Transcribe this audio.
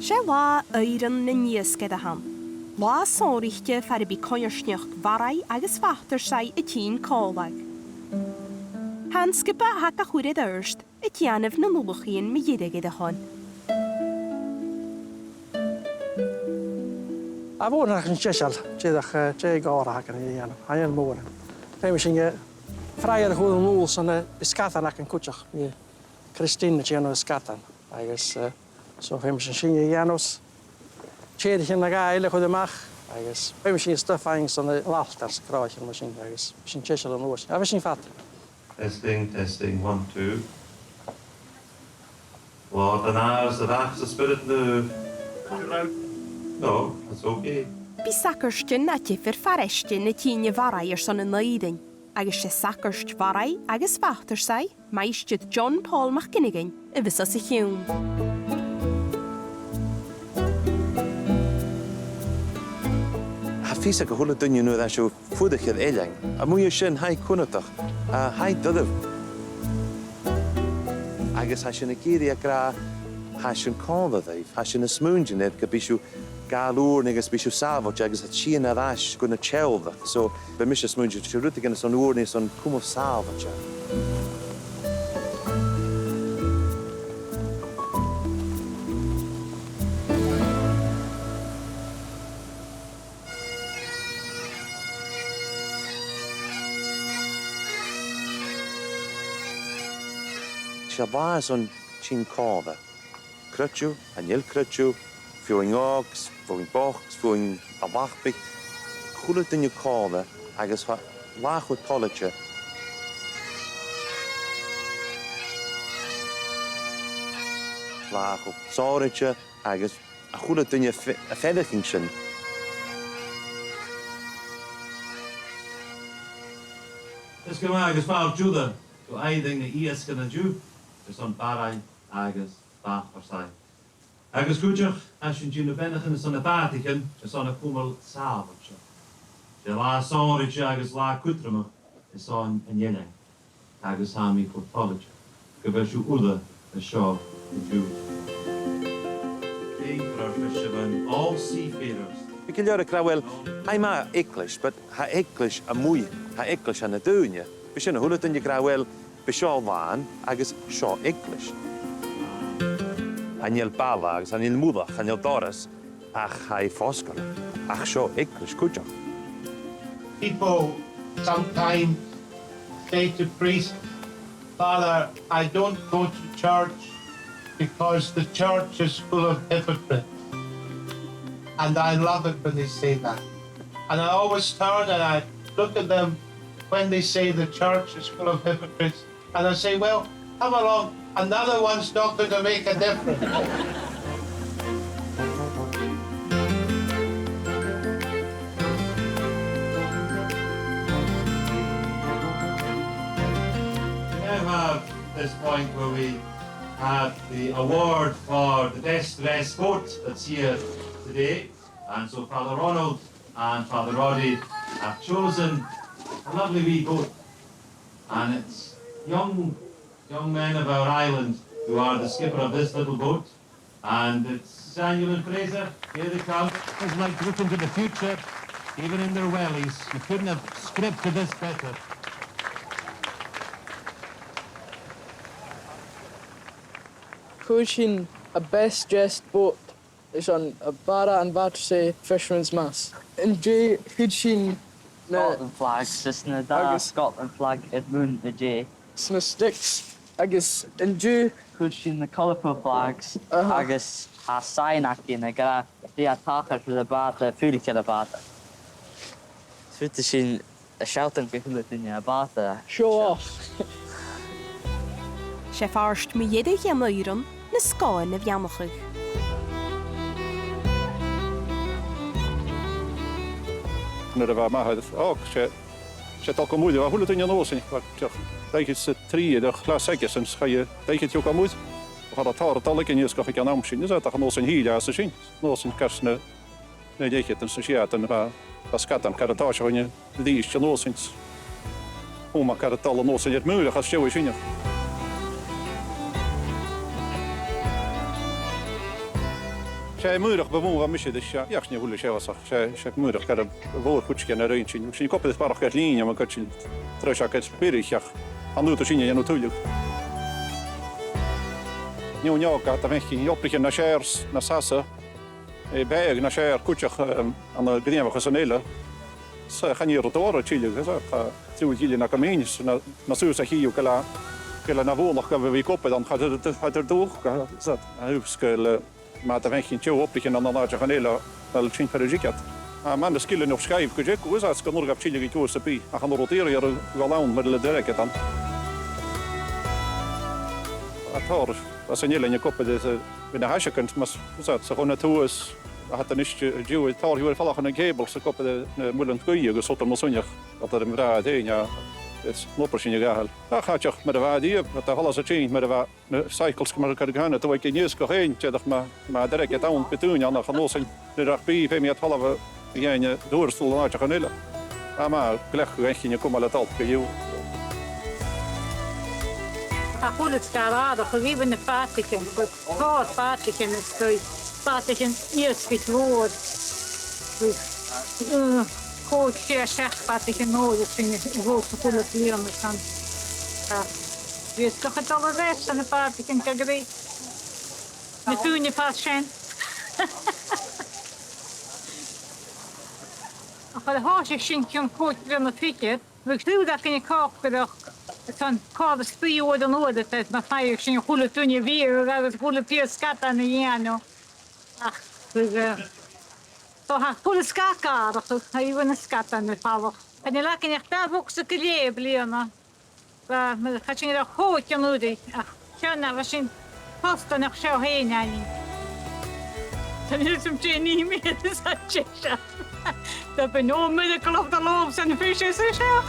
sé lá airson na iasgair ham. Lá sonraichte Ghàidhlig Bharraigh agus fachtar sai I tín cólag. Hanscipa hac a chuirid airst I dèanamh na lulachíon me dhéideigh hon. A bhór nach an deiseal, dé gára hac an dhéanamh, haon mór. Féimi sin freiar chuil an úl san iscatan ac an cúteach, mi Christine dhéanamh iscatan, agus so féimi sin dhéanamh Chéad sin na gaile chud amach, agus féimi sin stuffing san laltar sa cráich an sin, agus sin deiseal an ús. A bhí sin fat. Testing, 1, 2. Lord, and ours, the vast the spirit new. No, that's okay. Bhí sacairstein na tifir farreistin na tíine Bharraigh son na naidin, agus sé sacairst Bharraigh agus fachtar sai, maistead John Paul McGinnigan I bhís sa chiún. Fisa go thula duine nu a seú fudachad éileang, a muo sin haid cúnatach, a haid dodamh. Agus ha sin na géirí a gra, ha sin cóladhaibh, ha sin na smúnginid go bíisiú galúr agus bíisiú sábhairt agus a tíana arás go na teolbh. So, be mis a smúngin siú ruta gan son úr ní son cumh sábhairt. Shabas on chin códa. Crutchu, anil crutchu, fuing ogs, fuing box, fuing a bachbig. Chula dinne códa, agus fa lach with policha. Lach with sauricha, agus a chula dinne a fedaching sin. This come agus far Judah, to aiding the iasgair na Jew. There's on Bharraigh, agus, Bàgh or sai. Agus cúteach, as sin dúna benachan is on a bátichan, is on a chumail sábhairt. De lá sonraichte agus lá cutrama is on an dhéanamh, agus hámi chud policha. Go bheith siú ullachadh a seo na Jew. King for our fishermen, all seafarers. We can learn a crawell, I ma English, but ha English a mwy, ha English an a dúine. We sin a hula dunne crawell, be seo bhain agus seo English. Anil Bàgh agus anil Muinntir, anil Deas, ach hai foscail, ach seo English cúteach. People sometimes say to priests, Father, I don't go to church because the church is full of hypocrites. And I love it when they say that. And I always turn and I look at them when they say the church is full of hypocrites. And I say, well, come along, another one's not going to make a difference. We now have this point where we have the award for the best dressed boat that's here today. And so Father Ronald and Father Roddy have chosen a lovely wee boat. And it's young men of our island who are the skipper of this little boat. And it's Daniel and Fraser. Here they come. It's like looking to the future, even in their wellies. You couldn't have scripted this better. Cúisín a best dressed boat is on a Bàrra and Bàgh Fisherman's Mass. In J, Cúisín Scotland flag, just na da Scotland flag at moon the J. Sna sticks, agus in J. Cúisín the colourful flags, agus a sign aki na gara di a tachar for the bata, fúlicha the bata. Sfuta sin a shouting gwyhlet in a bata. Show off. Sé farst me dhéideigh am airson na scáin na bheanachach. Naar de waarheid. Oh, ze al kan moeite. Hoe het in je noos in? Denk je ze drie, de glassekjes en ga je denk je ook al moeite. We gaan dat haar het al ik in je schaf ik aan amzien. Dus dat gaan noos in hier als ze zien. Noos in kast ne denk je ten sociaat en skat aan karatage van je die is je noos in. Hoe maar het al noos in het muur als je zien. Sé muúach ba mú mis jaachne húla séach sé muúach gar a bhór chucin a réin sin. Sin coppa barach go líine a go sin treach spiriach anúta sinne anú túliú. Níú neága a mecinn jopricin na séirs na sasa Bàgh na séir cuteach an gnéamach san éile sa chaníir dóra tíile tú díile na goméis na Suas a hiíú go na bhlach go bhí coppa an chaidir dúch a húscail má a mecinn teo opricin an náide an éile al sin perigicat. A man skillen op skyf go jek was as kan orgap chile to sapi a kan roteer ar go lawn met le derek dan. A tor was en jelle koppe de met de hasje kunt mas zat so gewoon Tuath hat er nicht jo tor hier fall an gable so koppe de mullen goeie go sot mo sonjach dat er mra de ja het noppersin gehal. Da gaat je met de waardie dat alles het change met de cycles maar kan gaan to ik niet go heen dat maar derek dan betoen ja gaan los de dag bij me het halve Jij doorstoel naar je ganille. Maar kleg je je kom al het al bij jou. Aku het skarada, gegeven de patigen, groot patigen is het patigen eerst woord. Goed zeg patigen nodig vind ik grote volle leren kan. Je is toch het allerbeste aan de patigen krijgen. De toen je patiënt. Voor de hoosje schenk je een koot weer met fietje. We doen dat in je kop gedacht. Het kan koude spier dan nodig dat maar vijf schenk goede toen je weer dat het goede pier skat aan de jano. Ach, dus toch een goede skaka dat hij wil een skat aan de power. En je laat je echt daar ook zo klein blijven. Maar gaat je er goed je nodig. Ach, ja, we zijn vast dan nog zo heen aan je. Dan is het je niet meer te zeggen. Dat ben je onmiddellijk op de loop zijn de visjes en zo.